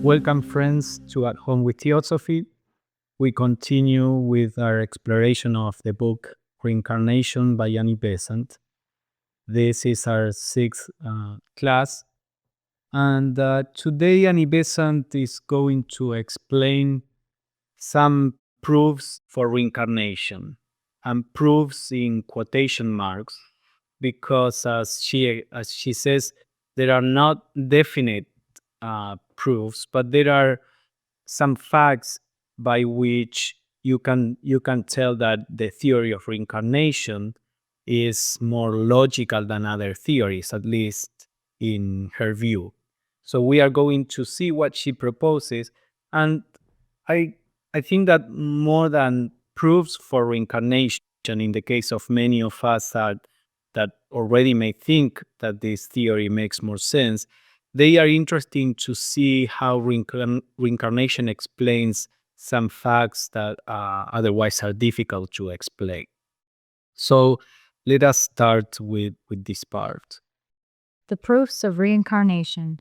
Welcome, friends, to At Home with Theosophy. We continue with our exploration of the book Reincarnation by Annie Besant. This is our sixth class. And today, Annie Besant is going to explain some proofs for reincarnation, and proofs in quotation marks, because as she says, there are not definite proofs, but there are some facts by which you can tell that the theory of reincarnation is more logical than other theories, at least in her view. So we are going to see what she proposes, and I I think that more than proofs for reincarnation, in the case of many of us that already may think that this theory makes more sense, they are interesting to see how reincarnation explains some facts that otherwise are difficult to explain. So let us start with this part. The proofs of reincarnation.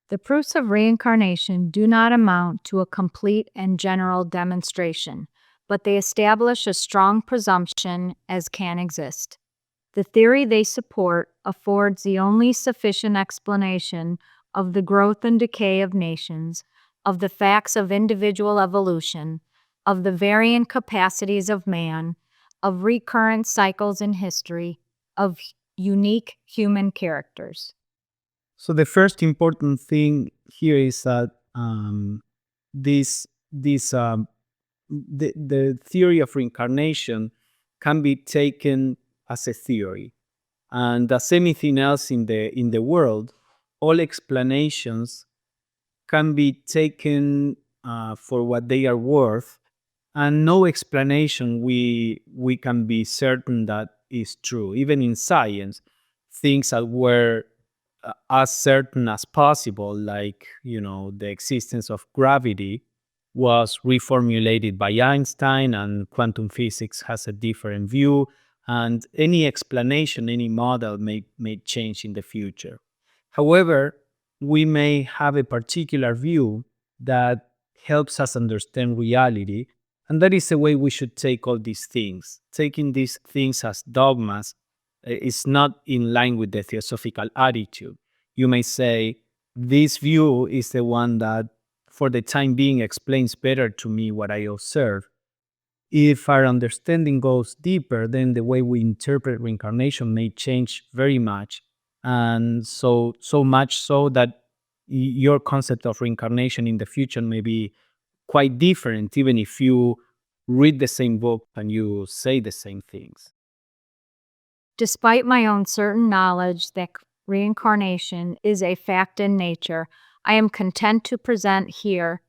The proofs of reincarnation do not amount to a complete and general demonstration, but they establish a strong presumption as can exist. The theory they support affords the only sufficient explanation of the growth and decay of nations, of the facts of individual evolution, of the varying capacities of man, of recurrent cycles in history, of unique human characters. So the first important thing here is that the theory of reincarnation can be taken as a theory, and as anything else in the world, all explanations can be taken for what they are worth, and no explanation we can be certain that is true. Even in science, things that were as certain as possible, like the existence of gravity, was reformulated by Einstein, and quantum physics has a different view, and any explanation, any model may change in the future. However, we may have a particular view that helps us understand reality, and that is the way we should take all these things. Taking these things as dogmas is not in line with the theosophical attitude. You may say, this view is the one that, for the time being, explains better to me what I observe. If our understanding goes deeper, then the way we interpret reincarnation may change very much. And so much so that your concept of reincarnation in the future may be quite different, even if you read the same book and you say the same things. Despite my own certain knowledge that reincarnation is a fact in nature, I am content to present here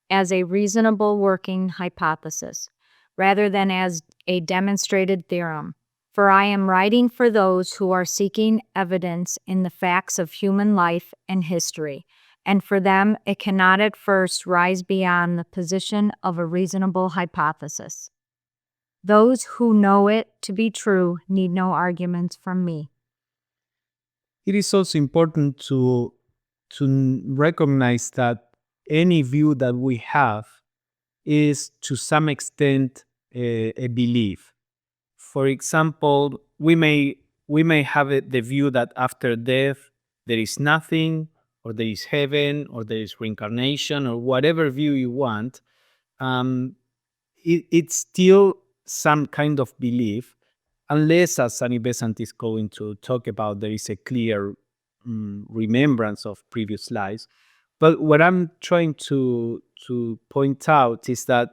as a reasonable working hypothesis, rather than as a demonstrated theorem. For I am writing for those who are seeking evidence in the facts of human life and history, and for them it cannot at first rise beyond the position of a reasonable hypothesis. Those who know it to be true need no arguments from me. It is also important to recognize that any view that we have is to some extent a belief. For example, we may have the view that after death there is nothing, or there is heaven, or there is reincarnation, or whatever view you want. It's still some kind of belief, unless, as Annie Besant is going to talk about, there is a clear remembrance of previous lives. But what I'm trying to point out is that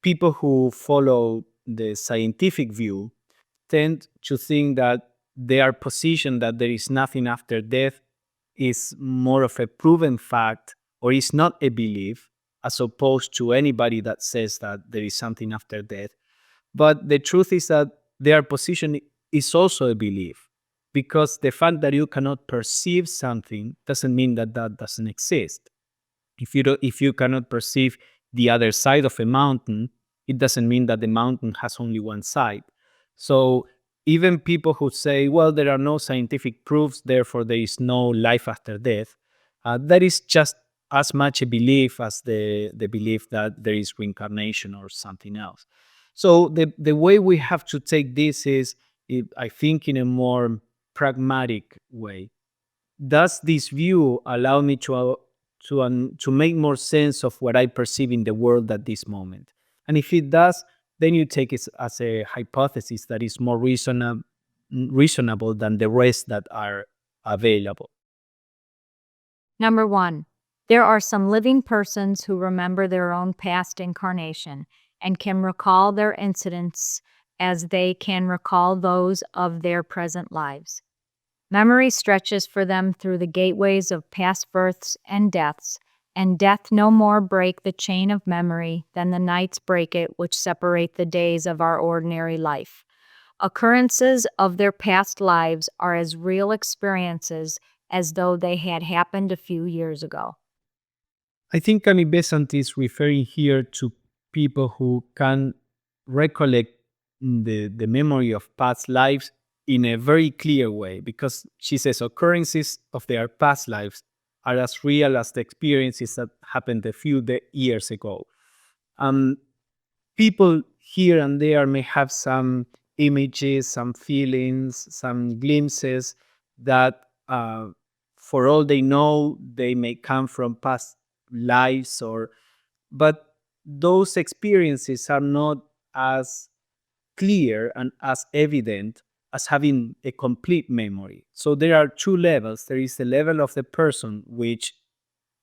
people who follow the scientific view tend to think that their position that there is nothing after death is more of a proven fact, or is not a belief, as opposed to anybody that says that there is something after death. But the truth is that their position is also a belief, because the fact that you cannot perceive something doesn't mean that that doesn't exist. If you cannot perceive the other side of a mountain, it doesn't mean that the mountain has only one side. So even people who say, well, there are no scientific proofs, therefore there is no life after death, that is just as much a belief as the belief that there is reincarnation or something else. So the way we have to take this is, I think, in a more pragmatic way. Does this view allow me to make more sense of what I perceive in the world at this moment? And if it does, then you take it as a hypothesis that is more reasonable than the rest that are available. Number 1, there are some living persons who remember their own past incarnation and can recall their incidents as they can recall those of their present lives. Memory stretches for them through the gateways of past births and death no more break the chain of memory than the nights break it which separate the days of our ordinary life. Occurrences of their past lives are as real experiences as though they had happened a few years ago. I think Annie Besant is referring here to people who can recollect the memory of past lives in a very clear way, because she says occurrences of their past lives are as real as the experiences that happened a few years ago. Um, People here and there may have some images, some feelings, some glimpses that, for all they know, they may come from past lives, or but those experiences are not as clear and as evident as having a complete memory. So there are two levels. There is the level of the person which,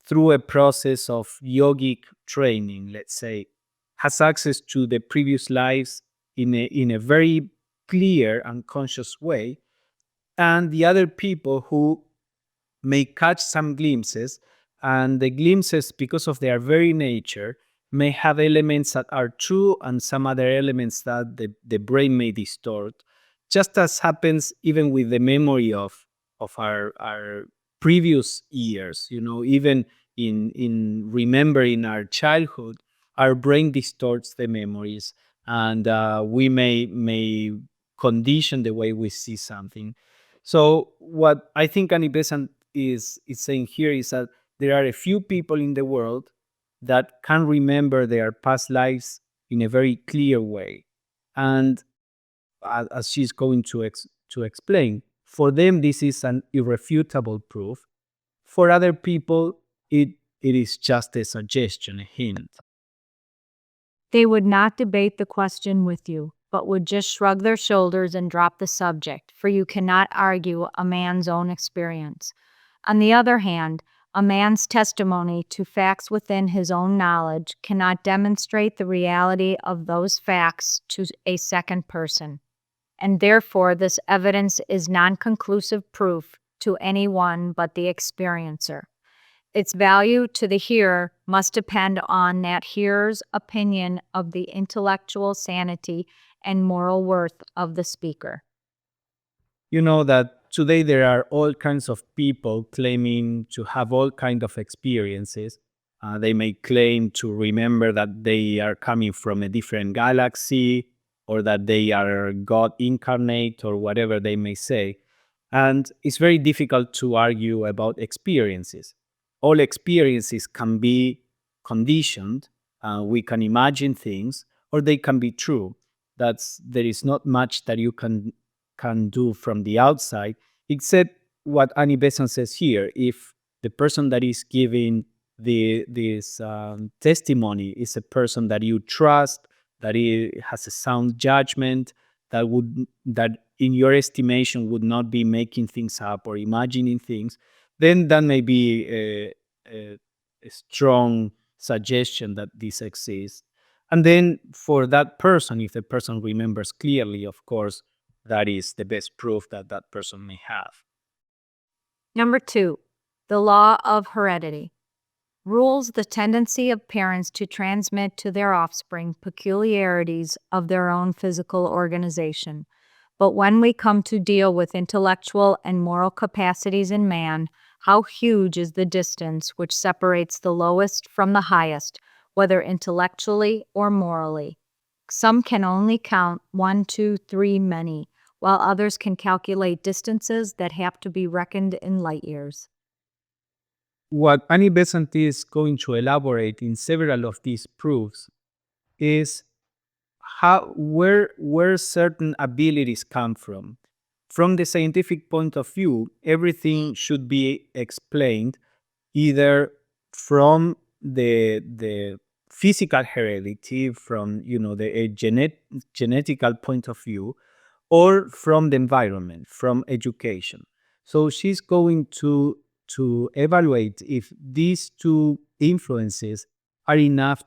through a process of yogic training, let's say, has access to the previous lives in a very clear and conscious way, and the other people who may catch some glimpses, and the glimpses, because of their very nature, may have elements that are true and some other elements that the brain may distort, just as happens even with the memory of our previous years. Even in remembering our childhood, our brain distorts the memories, and we may condition the way we see something. So what I think Annie Besant is saying here is that there are a few people in the world that can remember their past lives in a very clear way, and as she's going to explain, for them this is an irrefutable proof. For other people, it is just a suggestion, a hint. They would not debate the question with you, but would just shrug their shoulders and drop the subject, for you cannot argue a man's own experience. On the other hand, a man's testimony to facts within his own knowledge cannot demonstrate the reality of those facts to a second person, and therefore this evidence is non-conclusive proof to anyone but the experiencer. Its value to the hearer must depend on that hearer's opinion of the intellectual sanity and moral worth of the speaker. You know that today there are all kinds of people claiming to have all kinds of experiences. They may claim to remember that they are coming from a different galaxy, or that they are God incarnate, or whatever they may say. And it's very difficult to argue about experiences. All experiences can be conditioned. We can imagine things, or they can be true. There is not much that you can do from the outside, except what Annie Besant says here. If the person that is giving this testimony is a person that you trust, that has a sound judgment, that in your estimation would not be making things up or imagining things, then that may be a strong suggestion that this exists. And then for that person, if the person remembers clearly, of course, that is the best proof that that person may have. Number 2, the law of heredity rules the tendency of parents to transmit to their offspring peculiarities of their own physical organization. But when we come to deal with intellectual and moral capacities in man, how huge is the distance which separates the lowest from the highest, whether intellectually or morally. Some can only count 1, 2, 3 many, while others can calculate distances that have to be reckoned in light years. What Annie Besant is going to elaborate in several of these proofs is how where certain abilities come from. From the scientific point of view, everything should be explained either from the physical heredity, from the genetical point of view, or from the environment, from education. So she's going to evaluate if these two influences are enough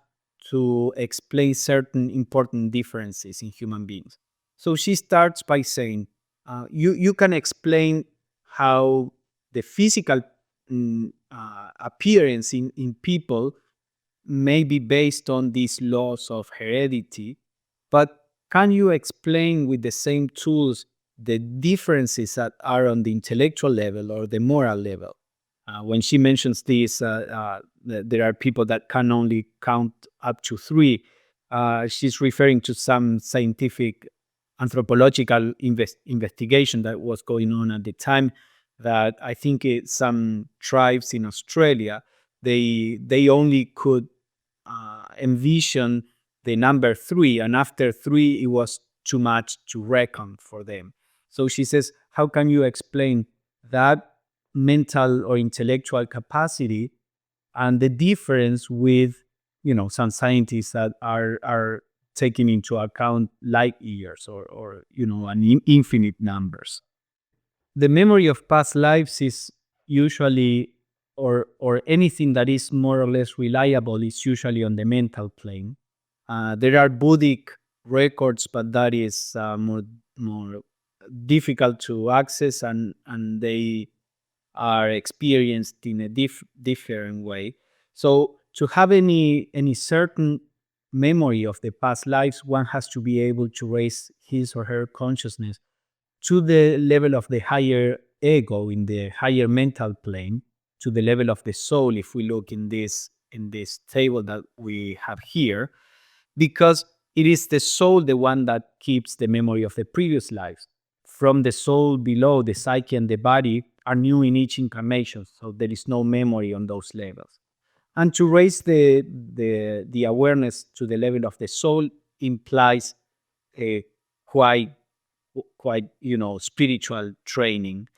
to explain certain important differences in human beings. So she starts by saying, you can explain how the physical appearance in people may be based on these laws of heredity, but can you explain with the same tools the differences that are on the intellectual level or the moral level? When she mentions this, there are people that can only count up to three. She's referring to some scientific anthropological investigation that was going on at the time. That I think some tribes in Australia, they only could envision the number three, and after three, it was too much to reckon for them. So she says, how can you explain that mental or intellectual capacity and the difference with some scientists that are taking into account light years or an infinite numbers? The memory of past lives is usually, or anything that is more or less reliable, is usually on the mental plane. There are Buddhic records, but that is more difficult to access, and they are experienced in a different way. So to have any certain memory of the past lives, one has to be able to raise his or her consciousness to the level of the higher ego, in the higher mental plane, to the level of the soul, if we look in this table that we have here, because it is the soul, the one that keeps the memory of the previous lives. From the soul below, the psyche and the body are new in each incarnation, so there is no memory on those levels. And to raise the awareness to the level of the soul implies a quite spiritual training.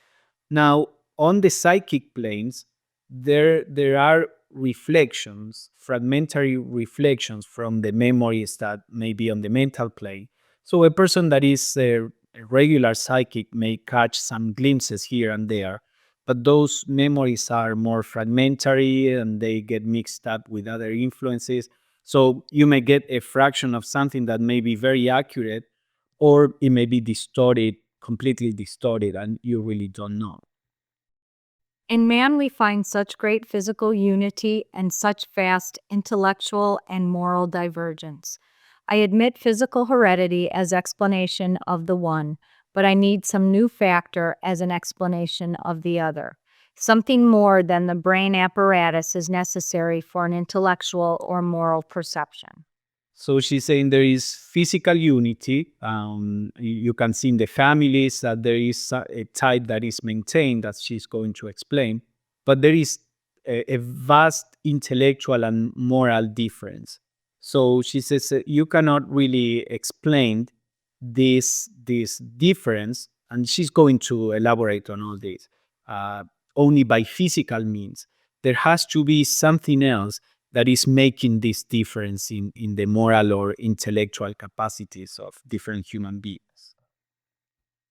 Now, on the psychic planes, there are reflections, fragmentary reflections from the memories that may be on the mental plane. So a person that is a regular psychic may catch some glimpses here and there, but those memories are more fragmentary and they get mixed up with other influences. So you may get a fraction of something that may be very accurate, or it may be distorted, completely distorted, and you really don't know. In man, we find such great physical unity and such vast intellectual and moral divergence. I admit physical heredity as explanation of the one, but I need some new factor as an explanation of the other. Something more than the brain apparatus is necessary for an intellectual or moral perception. So she's saying there is physical unity. You can see in the families that there is a type that is maintained, that she's going to explain, but there is a vast intellectual and moral difference. So she says you cannot really explain this difference, and she's going to elaborate on all this uh, only by physical means. There has to be something else that is making this difference in the moral or intellectual capacities of different human beings.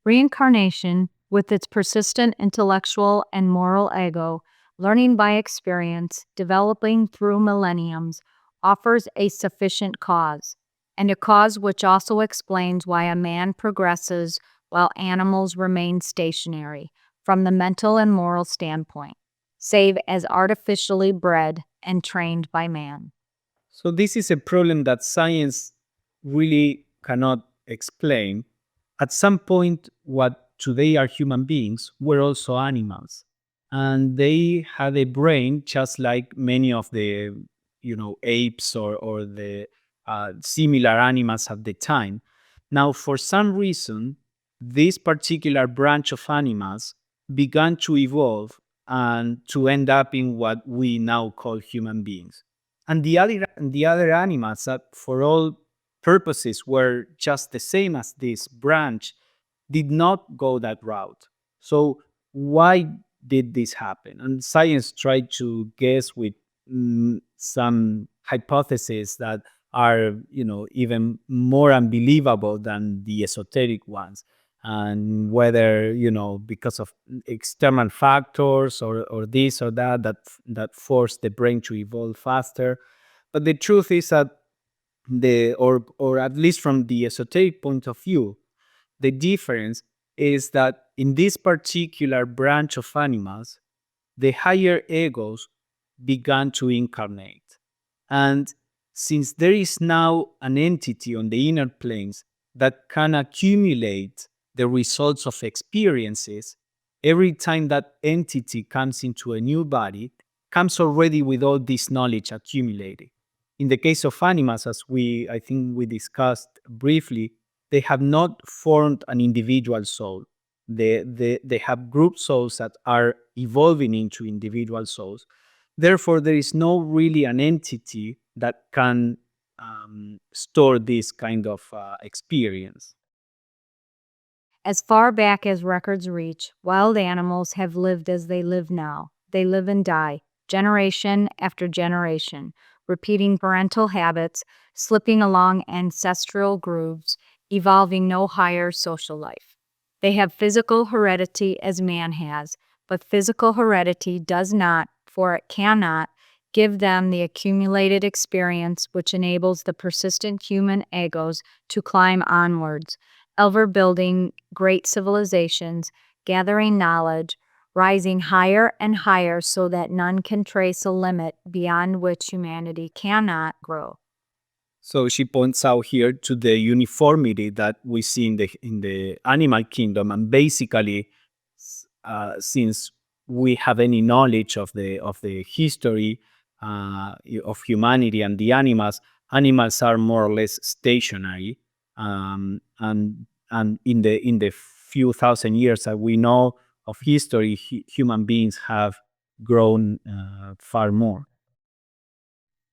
Reincarnation, with its persistent intellectual and moral ego, learning by experience, developing through millenniums, offers a sufficient cause, and a cause which also explains why a man progresses while animals remain stationary from the mental and moral standpoint, save as artificially bred and trained by man. So this is a problem that science really cannot explain. At some point, what today are human beings were also animals, and they had a brain just like many of the apes or the similar animals at the time. Now, for some reason, this particular branch of animals began to evolve, and to end up in what we now call human beings. And the other animals that for all purposes were just the same as this branch did not go that route. So why did this happen? And science tried to guess with some hypotheses that are, even more unbelievable than the esoteric ones, and whether, because of external factors or this or that force the brain to evolve faster. But the truth is that or at least from the esoteric point of view, the difference is that in this particular branch of animals, the higher egos began to incarnate. And since there is now an entity on the inner planes that can accumulate the results of experiences, every time that entity comes into a new body, comes already with all this knowledge accumulated. In the case of animals, as I think we discussed briefly, they have not formed an individual soul. They have group souls that are evolving into individual souls. Therefore, there is no really an entity that can store this kind of experience. As far back as records reach, wild animals have lived as they live now. They live and die, generation after generation, repeating parental habits, slipping along ancestral grooves, evolving no higher social life. They have physical heredity as man has, but physical heredity does not, for it cannot, give them the accumulated experience which enables the persistent human egos to climb onwards, ever building great civilizations, gathering knowledge, rising higher and higher so that none can trace a limit beyond which humanity cannot grow. So she points out here to the uniformity that we see in the animal kingdom, and basically, since we have any knowledge of the history of humanity and the animals, animals are more or less stationary, and in the few thousand years that we know of history, human beings have grown far more.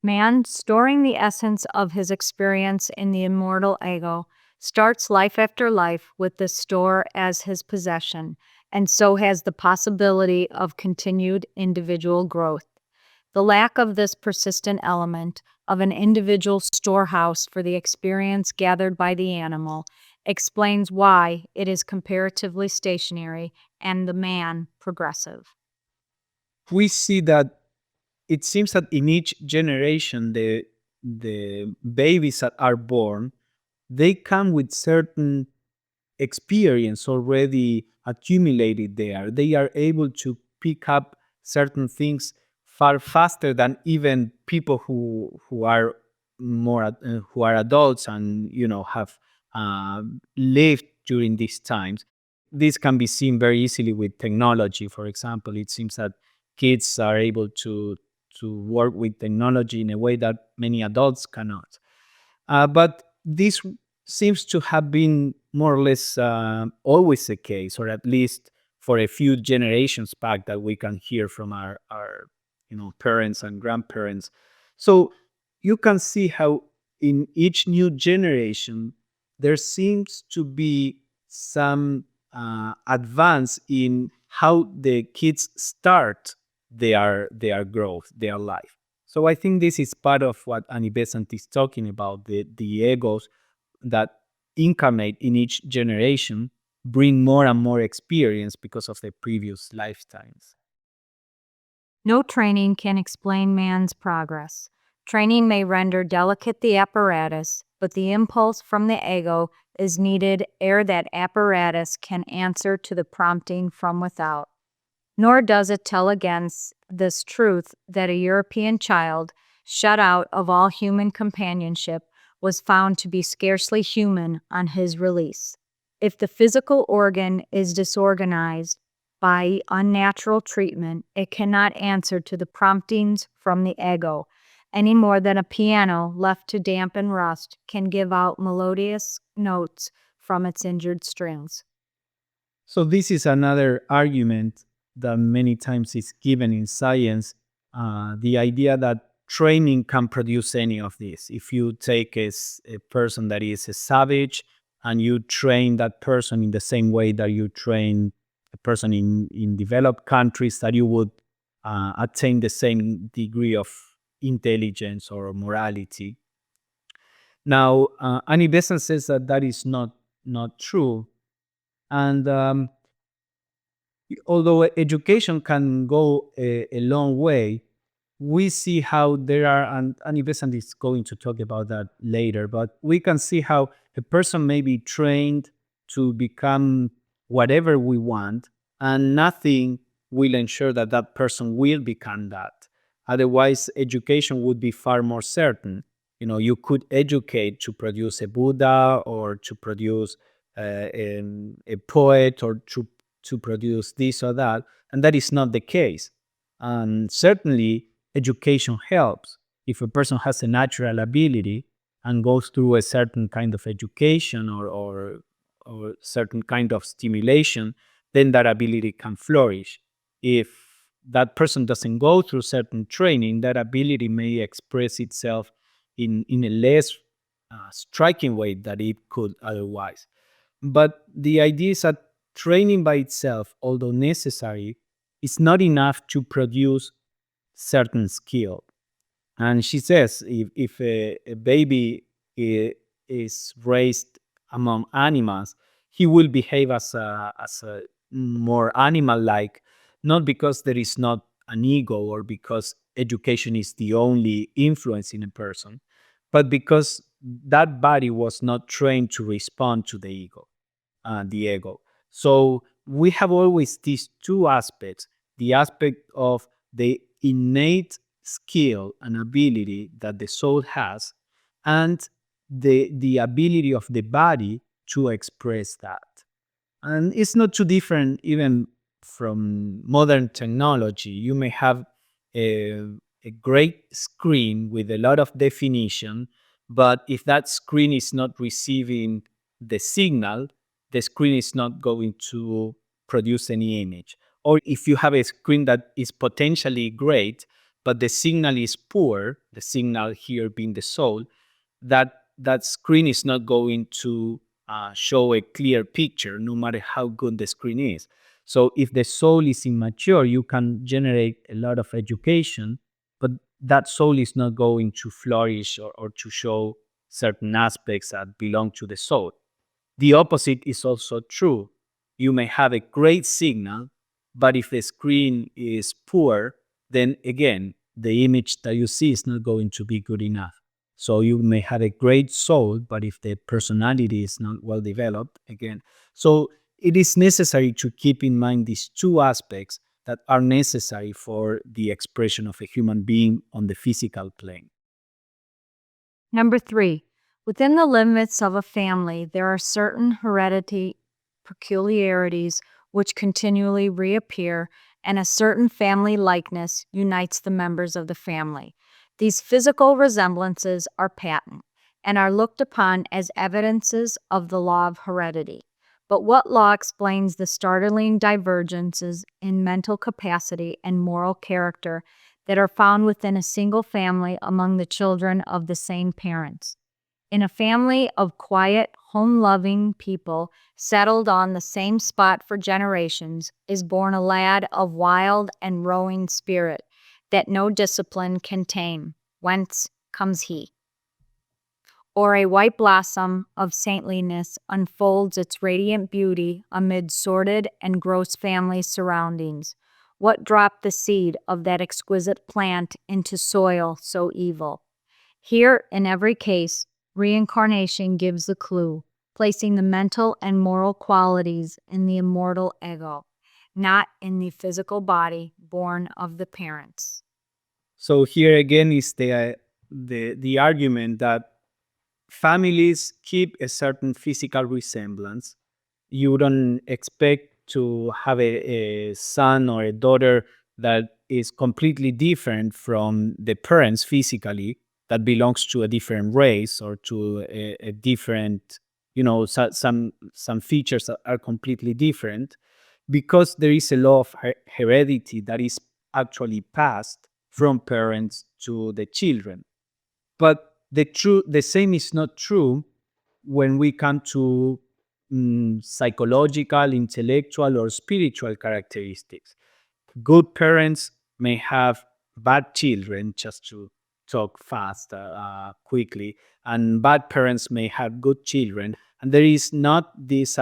Man, storing the essence of his experience in the immortal ego, starts life after life with this store as his possession, and so has the possibility of continued individual growth. The lack of this persistent element of an individual storehouse for the experience gathered by the animal explains why it is comparatively stationary and the man progressive. We see that it seems that in each generation, the babies that are born, they come with certain experience already accumulated there. They are able to pick up certain things far faster than even people who are who are adults and have lived during these times. This can be seen very easily with technology. For example, it seems that kids are able to work with technology in a way that many adults cannot. But this seems to have been more or less always the case, or at least for a few generations back that we can hear from our parents and grandparents. So you can see how in each new generation there seems to be some advance in how the kids start their growth, their life. So I think this is part of what Annie Besant is talking about. The egos that incarnate in each generation bring more and more experience because of their previous lifetimes. No training can explain man's progress. Training may render delicate the apparatus, but the impulse from the ego is needed ere that apparatus can answer to the prompting from without. Nor does it tell against this truth that a European child, shut out of all human companionship, was found to be scarcely human on his release. If the physical organ is disorganized by unnatural treatment, it cannot answer to the promptings from the ego, any more than a piano left to damp and rust can give out melodious notes from its injured strings. So this is another argument that many times is given in science, the idea that training can produce any of this. If you take a person that is a savage and you train that person in the same way that you train a person in developed countries, that you would attain the same degree of intelligence or morality. Now, Annie Besant says that that is not true, and although education can go a long way, we see how there are, and Annie Besant is going to talk about that later, but we can see how a person may be trained to become whatever we want, and nothing will ensure that that person will become that. Otherwise, education would be far more certain. You could educate to produce a Buddha or to produce a poet or to produce this or that, and that is not the case. And certainly, education helps. If a person has a natural ability and goes through a certain kind of education or certain kind of stimulation, then that ability can flourish. If that person doesn't go through certain training, that ability may express itself in a less striking way that it could otherwise. But the idea is that training by itself, although necessary, is not enough to produce certain skill. And she says if a baby is raised among animals, he will behave as a more animal like, not because there is not an ego or because education is the only influence in a person, but because that body was not trained to respond to the ego. So we have always these two aspects: the aspect of the innate skill and ability that the soul has, and the ability of the body to express that. And it's not too different even from modern technology. You may have a, a great screen with a lot of definition, but if that screen is not receiving the signal, the screen is not going to produce any image. Or if you have a screen that is potentially great, but the signal is poor, the signal here being the soul, that screen is not going to show a clear picture, no matter how good the screen is. So if the soul is immature, you can generate a lot of education, but that soul is not going to flourish or to show certain aspects that belong to the soul. The opposite is also true. You may have a great signal, but if the screen is poor, then again, the image that you see is not going to be good enough. So you may have a great soul, but if the personality is not well developed, again. So it is necessary to keep in mind these two aspects that are necessary for the expression of a human being on the physical plane. Number 3, within the limits of a family, there are certain heredity peculiarities which continually reappear, and a certain family likeness unites the members of the family. These physical resemblances are patent and are looked upon as evidences of the law of heredity. But what law explains the startling divergences in mental capacity and moral character that are found within a single family among the children of the same parents? In a family of quiet, home-loving people settled on the same spot for generations is born a lad of wild and roving spirit that no discipline can tame. Whence comes he? Or a white blossom of saintliness unfolds its radiant beauty amid sordid and gross family surroundings. What dropped the seed of that exquisite plant into soil so evil? Here, in every case, reincarnation gives the clue, placing the mental and moral qualities in the immortal ego, not in the physical body born of the parents. So here again is the argument that families keep a certain physical resemblance. You don't expect to have a son or a daughter that is completely different from the parents physically, that belongs to a different race or to a different, some features are completely different. because there is a law of heredity that is actually passed from parents to the children. But the same is not true when we come to psychological, intellectual, or spiritual characteristics. Good parents may have bad children, just to talk fast, quickly, and bad parents may have good children. And there is not this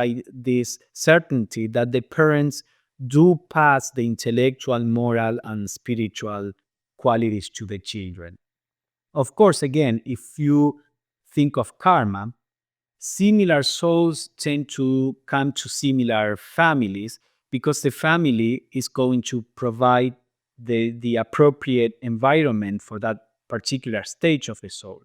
certainty that the parents do pass the intellectual, moral, and spiritual qualities to the children. Of course, again, if you think of karma, similar souls tend to come to similar families because the family is going to provide the appropriate environment for that particular stage of the soul.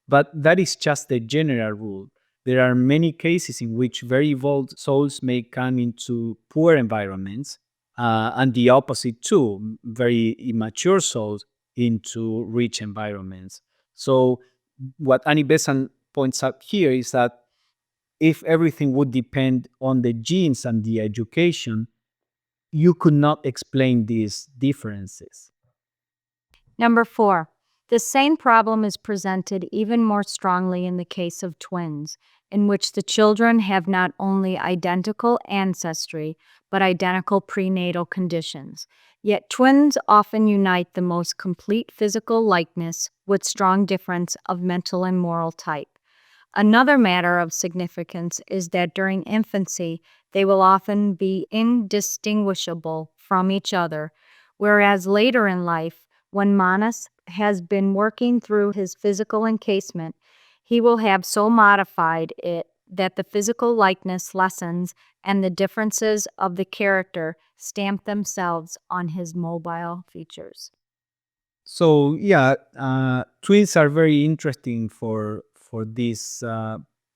But that is just the general rule. There are many cases in which very evolved souls may come into poor environments, and the opposite too, very immature souls into rich environments. So, what Annie Besant points out here is that if everything would depend on the genes and the education, you could not explain these differences. Number 4, the same problem is presented even more strongly in the case of twins, in which the children have not only identical ancestry, but identical prenatal conditions. Yet twins often unite the most complete physical likeness with strong difference of mental and moral type. Another matter of significance is that during infancy, they will often be indistinguishable from each other, whereas later in life, when Manas has been working through his physical encasement, he will have so modified it that the physical likeness lessens and the differences of the character stamp themselves on his mobile features. So yeah, twins are very interesting for this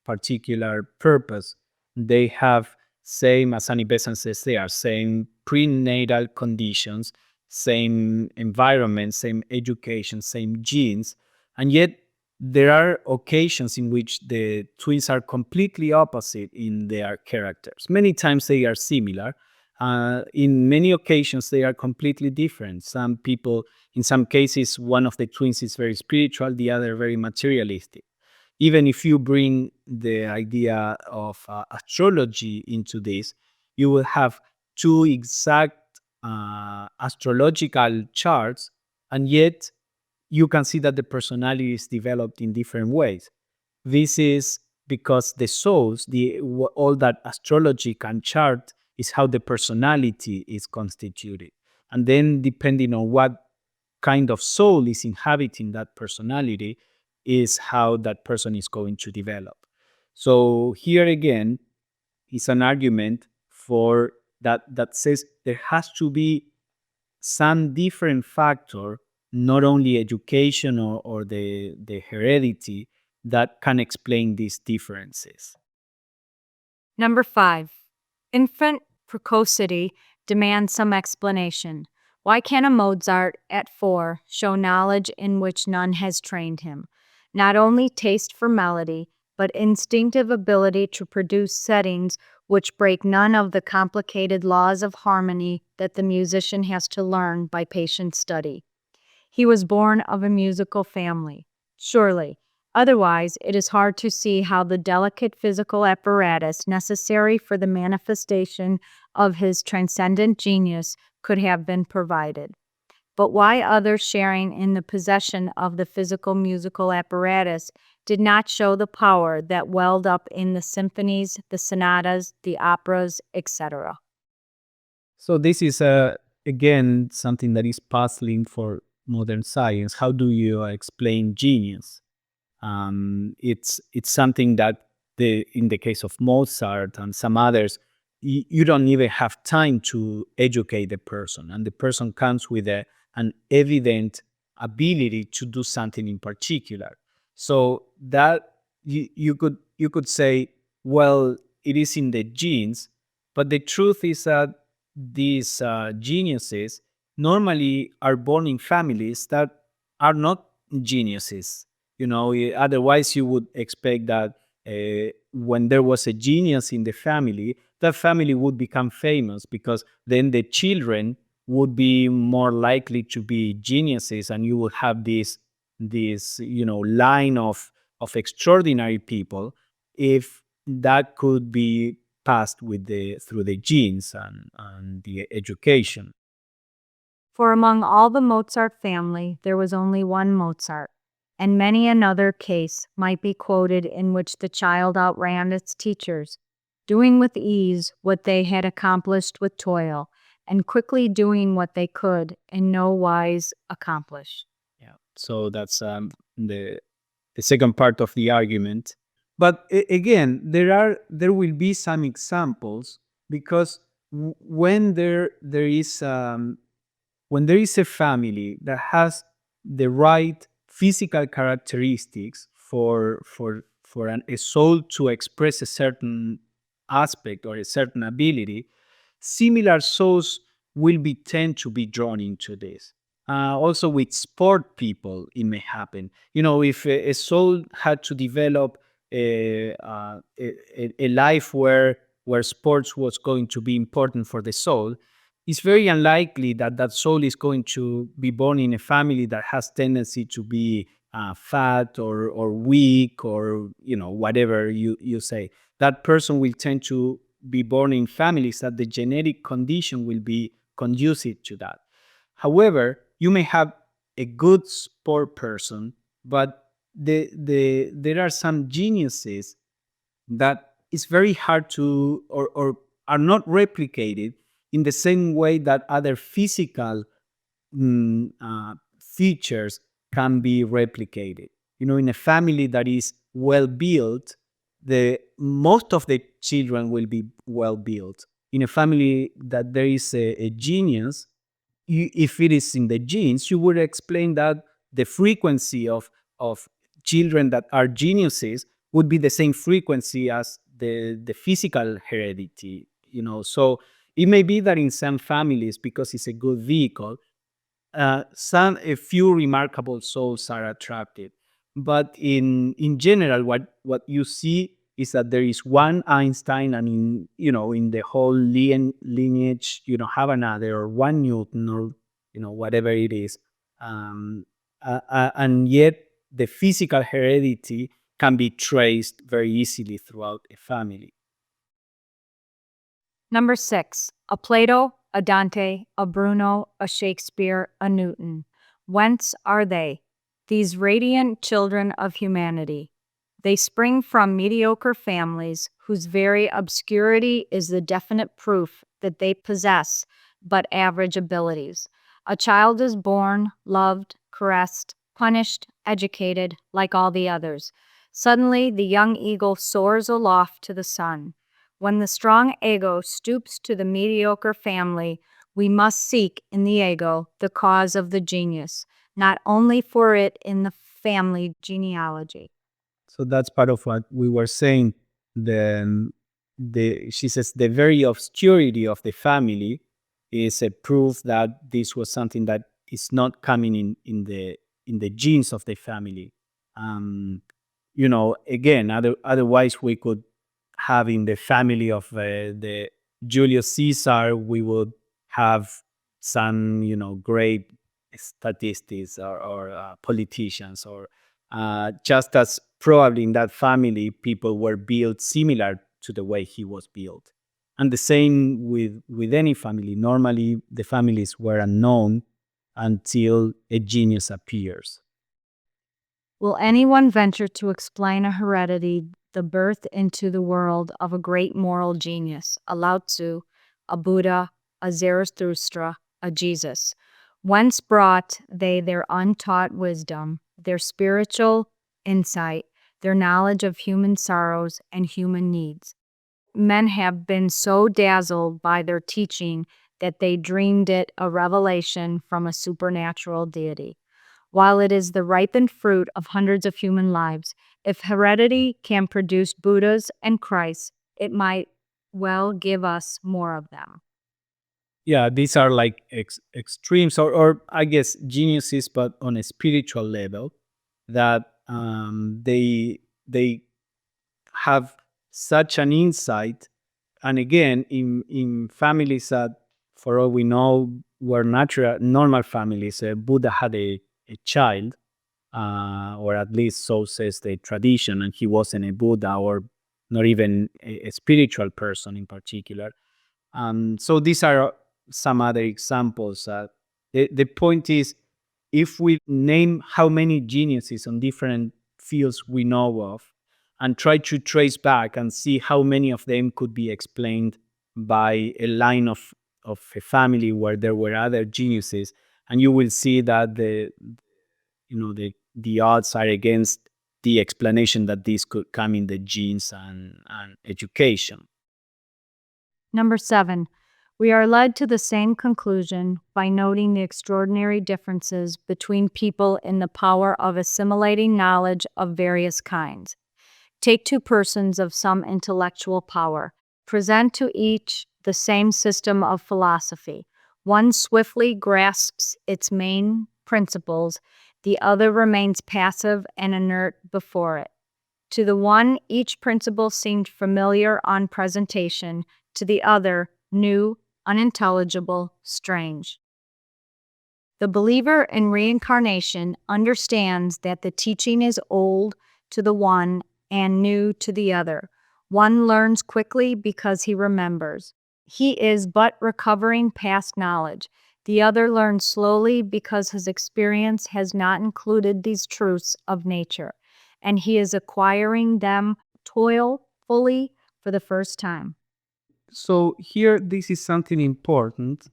particular purpose. They have same, as Annie Besant says, they are same prenatal conditions, same environment, same education, same genes, and yet there are occasions in which the twins are completely opposite in their characters. Many times they are similar. In many occasions, they are completely different. In some cases, one of the twins is very spiritual, the other very materialistic. Even if you bring the idea of astrology into this, you will have two exact astrological charts, and yet you can see that the personality is developed in different ways. This is because the souls, all that astrology can chart is how the personality is constituted. And then, depending on what kind of soul is inhabiting that personality, is how that person is going to develop. So here again is an argument for that says there has to be some different factor, not only education or the heredity, that can explain these differences. Number 5, infant precocity demands some explanation. Why can a Mozart at 4 show knowledge in which none has trained him? Not only taste for melody, but instinctive ability to produce settings which break none of the complicated laws of harmony that the musician has to learn by patient study. He was born of a musical family. Surely, otherwise, it is hard to see how the delicate physical apparatus necessary for the manifestation of his transcendent genius could have been provided. But why others sharing in the possession of the physical musical apparatus did not show the power that welled up in the symphonies, the sonatas, the operas, etc. So this is again something that is puzzling for modern science. How do you explain genius? It's something that in the case of Mozart and some others, you don't even have time to educate the person, and the person comes with an evident ability to do something in particular. So that you could say, well, it is in the genes, but the truth is that these geniuses normally are born in families that are not geniuses. Otherwise you would expect that when there was a genius in the family, that family would become famous, because then the children would be more likely to be geniuses, and you would have this line of extraordinary people, if that could be passed through the genes and the education. For among all the Mozart family, there was only one Mozart, and many another case might be quoted in which the child outran its teachers, doing with ease what they had accomplished with toil, and quickly doing what they could in no wise accomplish. Yeah. So that's the second part of the argument. But again, there will be some examples, because when there is a family that has the right physical characteristics for a soul to express a certain aspect or a certain ability, similar souls will be tend to be drawn into this. Also, with sport people, it may happen. If a soul had to develop a life where sports was going to be important for the soul, it's very unlikely that that soul is going to be born in a family that has tendency to be fat or weak, or whatever you say. That person will tend to be born in families that the genetic condition will be conducive to that. However, you may have a good sport person, but there are some geniuses that is very hard to, or are not replicated in the same way that other physical features can be replicated. In a family that is well built, the most of the children will be well built. In a family that there is a genius, if it is in the genes, you would explain that the frequency of children that are geniuses would be the same frequency as the physical heredity. So it may be that in some families, because it's a good vehicle, a few remarkable souls are attracted. But in general, what you see is that there is one Einstein, and in the whole lineage, have another, or one Newton, or whatever it is. And yet the physical heredity can be traced very easily throughout a family. Number 6, a Plato, a Dante, a Bruno, a Shakespeare, a Newton. Whence are they, these radiant children of humanity? They spring from mediocre families whose very obscurity is the definite proof that they possess but average abilities. A child is born, loved, caressed, punished, educated, like all the others. Suddenly, the young eagle soars aloft to the sun. When the strong ego stoops to the mediocre family, we must seek in the ego the cause of the genius, not only for it in the family genealogy. So that's part of what we were saying. She says the very obscurity of the family is a proof that this was something that is not coming in the genes of the family. Um, Again, otherwise we could have in the family of the Julius Caesar, we would have some great statistics, or politicians, or just as probably in that family, people were built similar to the way he was built. And the same with any family. Normally, the families were unknown until a genius appears. Will anyone venture to explain a heredity, the birth into the world of a great moral genius, a Lao Tzu, a Buddha, a Zarathustra, a Jesus? Whence brought they their untaught wisdom, their spiritual insight, their knowledge of human sorrows and human needs? Men have been so dazzled by their teaching that they dreamed it a revelation from a supernatural deity. While it is the ripened fruit of hundreds of human lives, if heredity can produce Buddhas and Christs, it might well give us more of them. Yeah, these are like extremes, or I guess geniuses, but on a spiritual level, that they have such an insight And again, in families that, for all we know, were normal families, Buddha had a child, or at least so says the tradition, and he wasn't a Buddha or not even a spiritual person in particular. So these are some other examples. The point is, if we name how many geniuses on different fields we know of and try to trace back and see how many of them could be explained by a line of a family where there were other geniuses, and you will see that the odds are against the explanation that this could come in the genes and education. Number 7, we are led to the same conclusion by noting the extraordinary differences between people in the power of assimilating knowledge of various kinds. Take two persons of some intellectual power. Present to each the same system of philosophy. One swiftly grasps its main principles, the other remains passive and inert before it. To the one, each principle seemed familiar on presentation, to the other, new, unintelligible, strange. The believer in reincarnation understands that the teaching is old to the one and new to the other. One learns quickly because he remembers. He is but recovering past knowledge. The other learns slowly because his experience has not included these truths of nature, and he is acquiring them toilfully for the first time. So here, this is something important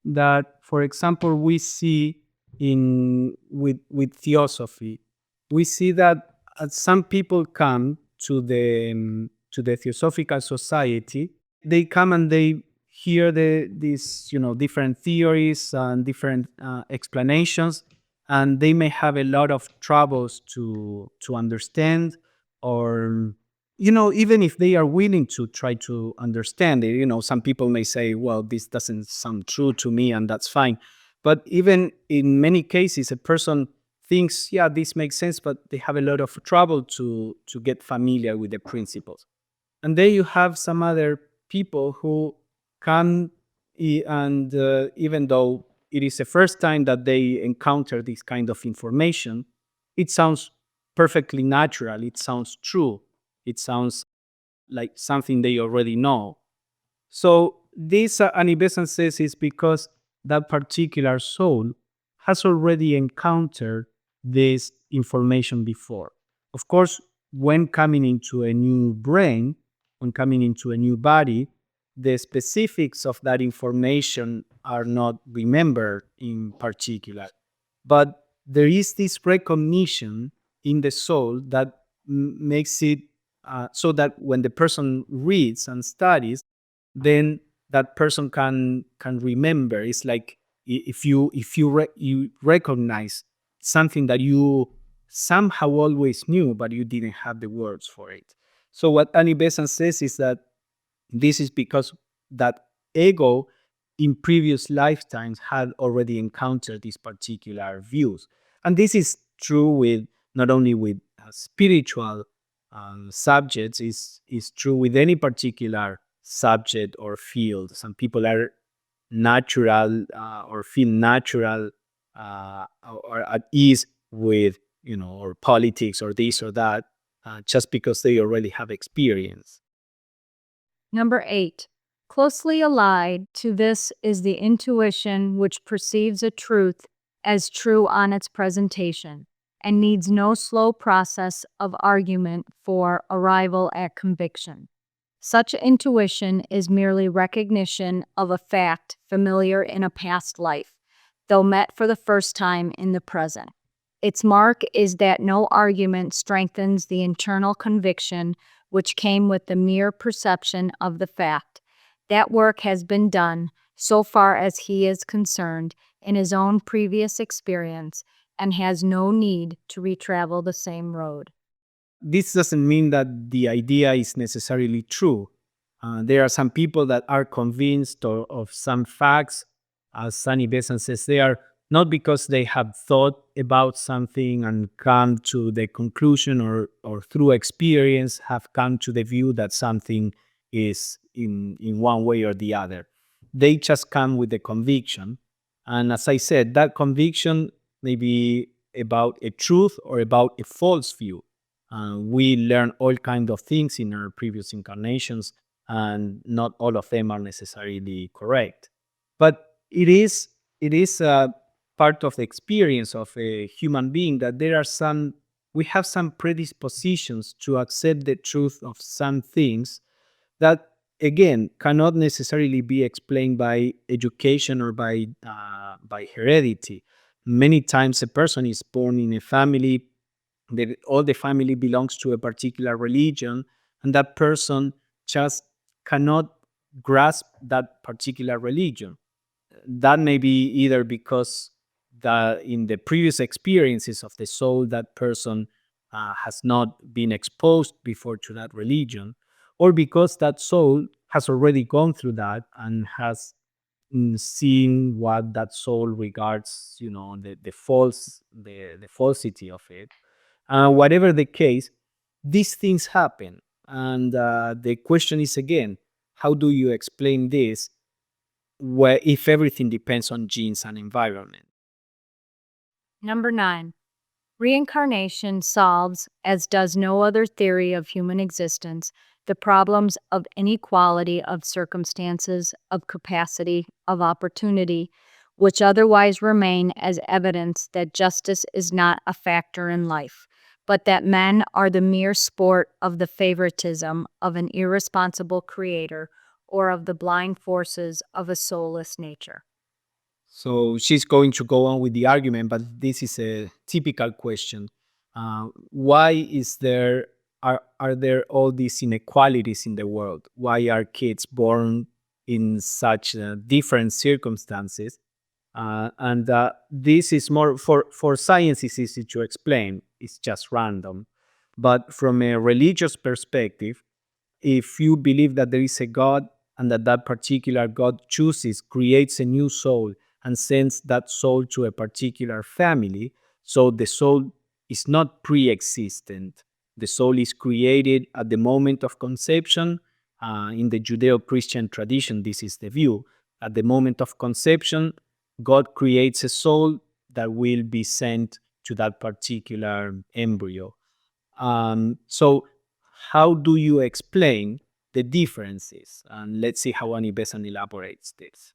that, for example, we see in with Theosophy. We see that some people come to the Theosophical Society. They come and they hear these different theories and different explanations, and they may have a lot of troubles to understand, or even if they are willing to try to understand it, some people may say, well, this doesn't sound true to me, and that's fine. But even in many cases, a person thinks, yeah, this makes sense, but they have a lot of trouble to get familiar with the principles. And then you have some other people who can, and even though it is the first time that they encounter this kind of information, it sounds perfectly natural. It sounds true. It sounds like something they already know. So this, Annie Besant says, is because that particular soul has already encountered this information before. Of course, when coming into a new brain, when coming into a new body, the specifics of that information are not remembered in particular. But there is this recognition in the soul that makes it so that when the person reads and studies, then that person can remember. It's like you recognize something that you somehow always knew, but you didn't have the words for it. So what Annie Besant says is that this is because that ego in previous lifetimes had already encountered these particular views. And this is true with not only with spiritual subjects, is true with any particular subject or field. Some people are natural or feel natural or at ease with, or politics or this or that, just because they already have experience. Number 8, closely allied to this is the intuition which perceives a truth as true on its presentation and needs no slow process of argument for arrival at conviction. Such intuition is merely recognition of a fact familiar in a past life, though met for the first time in the present. Its mark is that no argument strengthens the internal conviction which came with the mere perception of the fact. That work has been done, so far as he is concerned, in his own previous experience, and has no need to retravel the same road. This doesn't mean that the idea is necessarily true. There are some people that are convinced of some facts, as Sunny Besant says, they are not because they have thought about something and come to the conclusion, or through experience have come to the view that something is in one way or the other. They just come with the conviction. And as I said, that conviction may be about a truth or about a false view. We learn all kinds of things in our previous incarnations, and not all of them are necessarily correct. But it is a part of the experience of a human being that we have some predispositions to accept the truth of some things that again cannot necessarily be explained by education or by heredity. Many times a person is born in a family that all the family belongs to a particular religion, and that person just cannot grasp that particular religion. That may be either because in the previous experiences of the soul, that person has not been exposed before to that religion, or because that soul has already gone through that and has seen what that soul regards, the falsity of it. Whatever the case, these things happen. And the question is again, how do you explain this where if everything depends on genes and environment? Number 9. Reincarnation solves, as does no other theory of human existence, the problems of inequality of circumstances, of capacity, of opportunity, which otherwise remain as evidence that justice is not a factor in life, but that men are the mere sport of the favoritism of an irresponsible creator or of the blind forces of a soulless nature. So she's going to go on with the argument, but this is a typical question. Why are there all these inequalities in the world? Why are kids born in such different circumstances? And this is more for science. It's easy to explain. It's just random, but from a religious perspective, if you believe that there is a God and that that particular God chooses, creates a new soul, and sends that soul to a particular family, so the soul is not pre existent. The soul is created at the moment of conception. In the Judeo Christian tradition, this is the view. At the moment of conception, God creates a soul that will be sent to that particular embryo. So, how do you explain the differences? And let's see how Annie Besant elaborates this.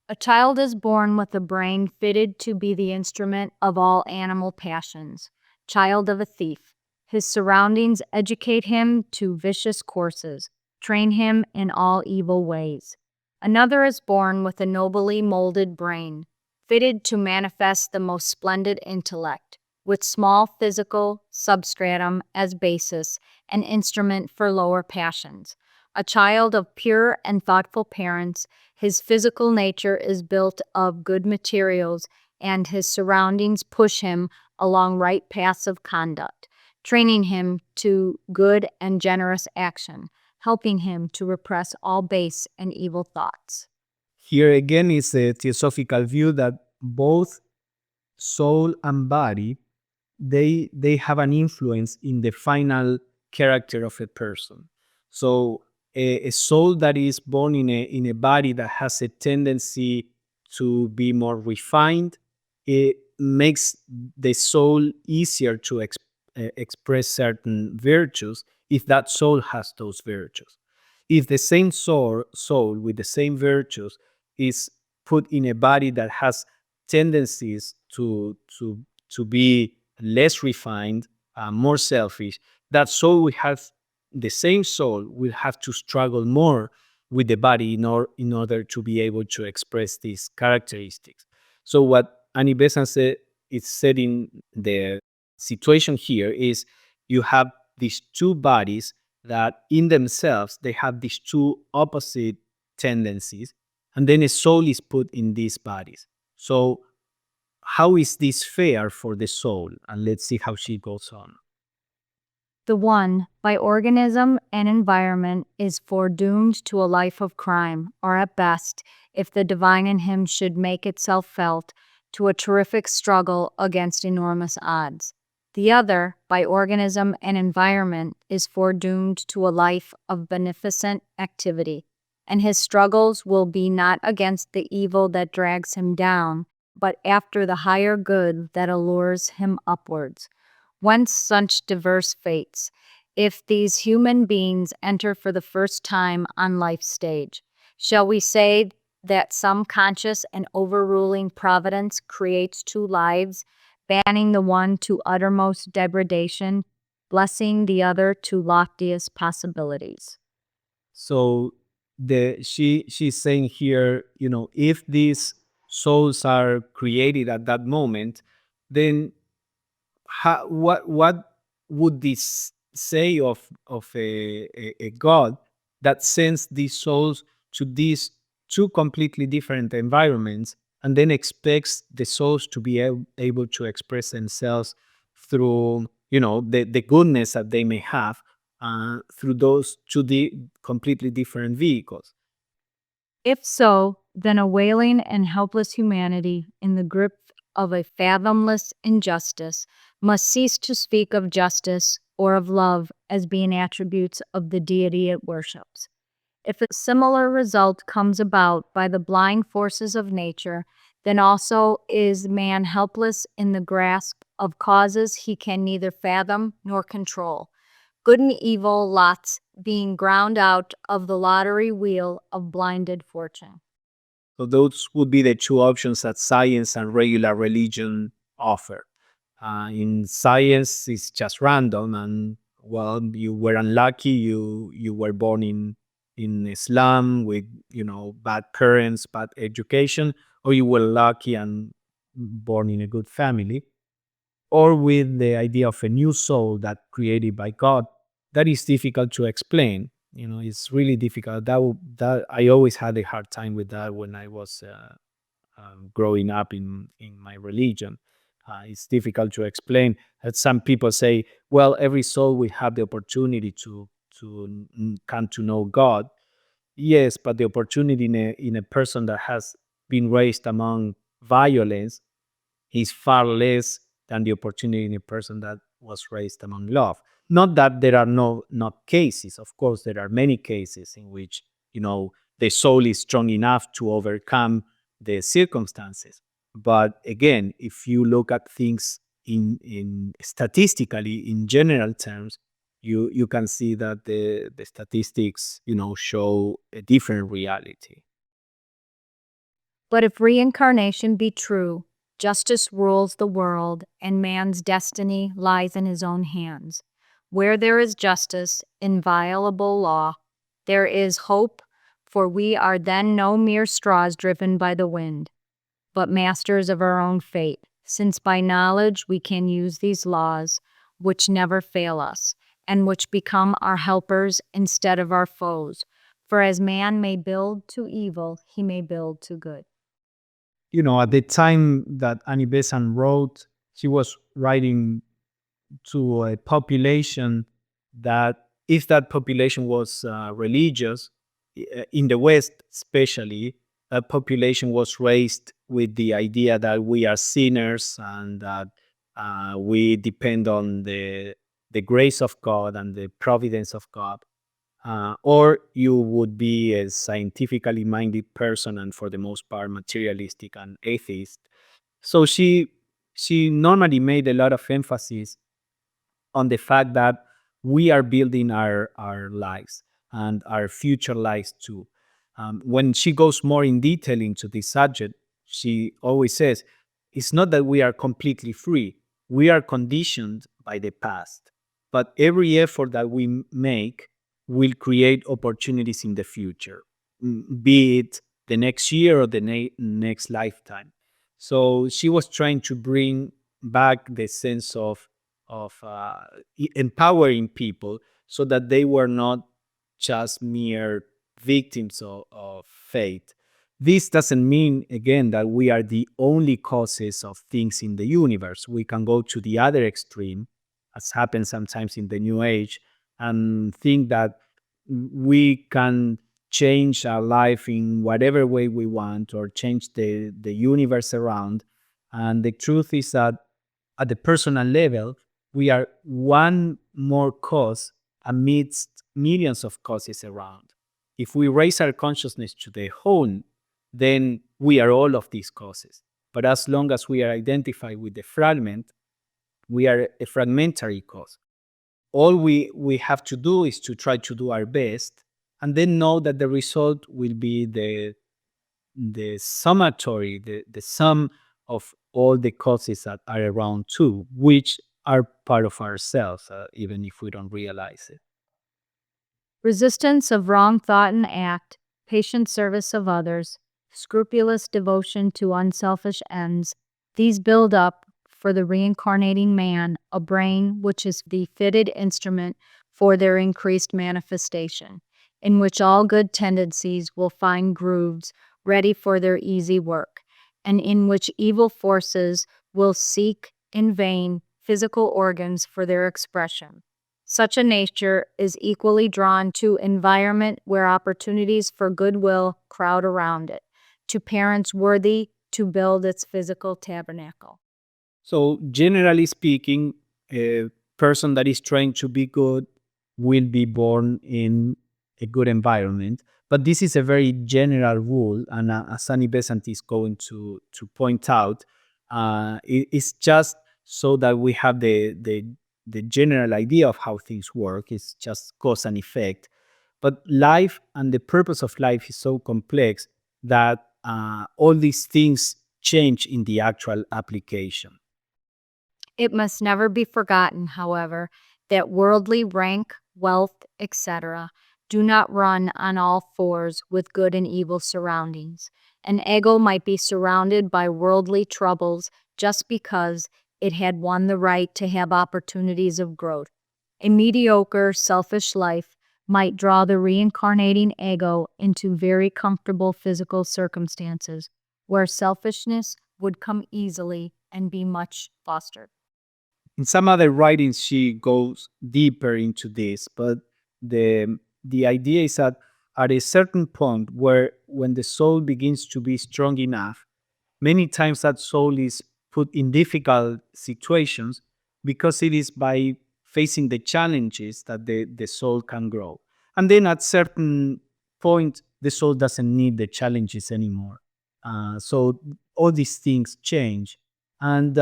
A child is born with a brain fitted to be the instrument of all animal passions, child of a thief. His surroundings educate him to vicious courses, train him in all evil ways. Another is born with a nobly molded brain, fitted to manifest the most splendid intellect, with small physical substratum as basis, an instrument for lower passions. A child of pure and thoughtful parents, his physical nature is built of good materials, and his surroundings push him along right paths of conduct, training him to good and generous action, helping him to repress all base and evil thoughts. Here again is the theosophical view that both soul and body, they have an influence in the final character of a person. So a soul that is born in a body that has a tendency to be more refined, it makes the soul easier to express certain virtues if that soul has those virtues. If the same soul with the same virtues is put in a body that has tendencies to be less refined, more selfish, that soul will have the same soul will have to struggle more with the body in order to be able to express these characteristics. So what Annie Besant said is said in the situation here is you have these two bodies that in themselves they have these two opposite tendencies, and then a soul is put in these bodies. So how is this fair for the soul? And let's see how she goes on. The one, by organism and environment, is foredoomed to a life of crime, or at best, if the divine in him should make itself felt, to a terrific struggle against enormous odds. The other, by organism and environment, is foredoomed to a life of beneficent activity, and his struggles will be not against the evil that drags him down, but after the higher good that allures him upwards. Whence such diverse fates, if these human beings enter for the first time on life's stage? Shall we say that some conscious and overruling providence creates two lives, banning the one to uttermost degradation, blessing the other to loftiest possibilities? So she's saying here, if these souls are created at that moment, then what would this say of a God that sends these souls to these two completely different environments and then expects the souls to be able to express themselves through the goodness that they may have through those two completely different vehicles. If so, then a wailing and helpless humanity in the grip of a fathomless injustice must cease to speak of justice or of love as being attributes of the deity it worships. If a similar result comes about by the blind forces of nature, then also is man helpless in the grasp of causes he can neither fathom nor control, good and evil lots being ground out of the lottery wheel of blinded fortune. So those would be the two options that science and regular religion offer. In science, it's just random, and well, you were unlucky. You were born in Islam with bad parents, bad education, or you were lucky and born in a good family, or with the idea of a new soul that created by God. That is difficult to explain. It's really difficult. That I always had a hard time with that when I was growing up in my religion. It's difficult to explain. Some people say, "Well, every soul will have the opportunity to come to know God." Yes, but the opportunity in a person that has been raised among violence is far less than the opportunity in a person that was raised among love. Not that there are not cases. Of course, there are many cases in which the soul is strong enough to overcome the circumstances. But again, if you look at things in statistically in general terms, you can see that the statistics show a different reality. But if reincarnation be true, justice rules the world, and man's destiny lies in his own hands. Where there is justice, inviolable law, there is hope, for we are then no mere straws driven by the wind, but masters of our own fate, since by knowledge we can use these laws, which never fail us, and which become our helpers instead of our foes. For as man may build to evil, he may build to good. At the time that Annie Besant wrote, she was writing to a population that, if that population was religious, in the West especially, a population was raised with the idea that we are sinners and that we depend on the grace of God and the providence of God. Or you would be a scientifically minded person and for the most part materialistic and atheist. So she normally made a lot of emphasis on the fact that we are building our lives and our future lives too. When she goes more in detail into this subject, she always says it's not that we are completely free. We are conditioned by the past, but every effort that we make will create opportunities in the future, be it the next year or the next lifetime. So she was trying to bring back the sense of empowering people so that they were not just mere victims of fate. This doesn't mean, again, that we are the only causes of things in the universe. We can go to the other extreme, as happens sometimes in the New Age, and think that we can change our life in whatever way we want or change the universe around. And the truth is that at the personal level, We are one more cause amidst millions of causes around. If we raise our consciousness to the whole, then we are all of these causes. But as long as we are identified with the fragment, we are a fragmentary cause. All we have to do is to try to do our best, and then know that the result will be the summatory, the sum of all the causes that are around too, which are part of ourselves, even if we don't realize it. Resistance of wrong thought and act, patient service of others, scrupulous devotion to unselfish ends, these build up for the reincarnating man a brain which is the fitted instrument for their increased manifestation, in which all good tendencies will find grooves ready for their easy work, and in which evil forces will seek in vain physical organs for their expression. Such a nature is equally drawn to environment where opportunities for goodwill crowd around it, to parents worthy to build its physical tabernacle. So, generally speaking, a person that is trying to be good will be born in a good environment. But this is a very general rule, and as Annie Besant is going to point out, it's just so that we have the general idea of how things work. It's just cause and effect. But life and the purpose of life is so complex that all these things change in the actual application. It must never be forgotten, however, that worldly rank, wealth, etc., do not run on all fours with good and evil surroundings. An ego might be surrounded by worldly troubles just because it had won the right to have opportunities of growth. A mediocre, selfish life might draw the reincarnating ego into very comfortable physical circumstances where selfishness would come easily and be much fostered. In some other writings, she goes deeper into this, but the idea is that at a certain point where when the soul begins to be strong enough, many times that soul is put in difficult situations because it is by facing the challenges that the soul can grow. And then at certain point, the soul doesn't need the challenges anymore. So all these things change. And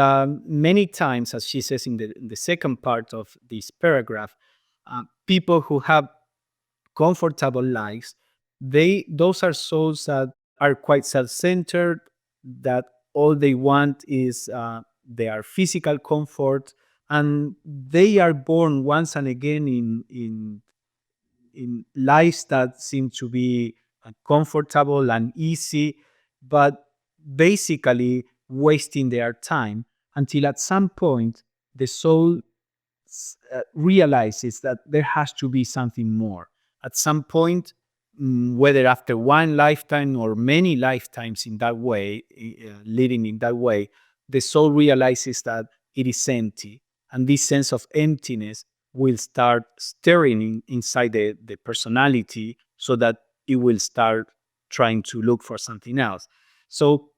many times, as she says in the second part of this paragraph, people who have comfortable lives, those are souls that are quite self-centered, that all they want is their physical comfort, and they are born once and again in lives that seem to be comfortable and easy, but basically wasting their time until at some point the soul realizes that there has to be something more. At some point, whether after one lifetime or many lifetimes in that way, living in that way, the soul realizes that it is empty. And this sense of emptiness will start stirring inside the personality so that it will start trying to look for something else. So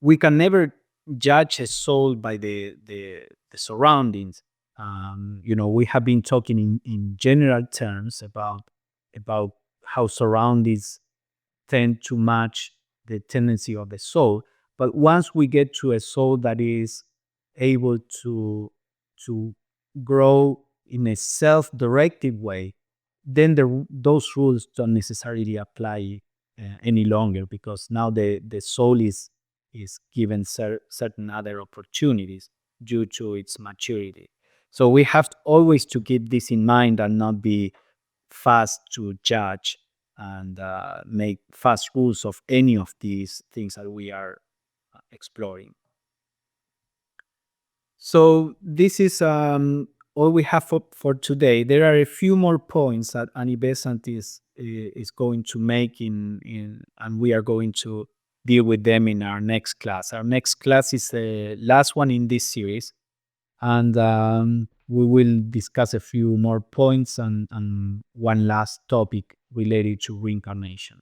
we can never judge a soul by the surroundings. We have been talking in general terms about how surroundings tend to match the tendency of the soul. But once we get to a soul that is able to grow in a self-directed way, then those rules don't necessarily apply any longer, because now the soul is given certain other opportunities due to its maturity. So we have always to keep this in mind and not be fast to judge and make fast rules of any of these things that we are exploring. So this is all we have for today. There are a few more points that Annie Besant is going to make and we are going to deal with them in our next class. Our next class is the last one in this series, and we will discuss a few more points and one last topic related to reincarnation.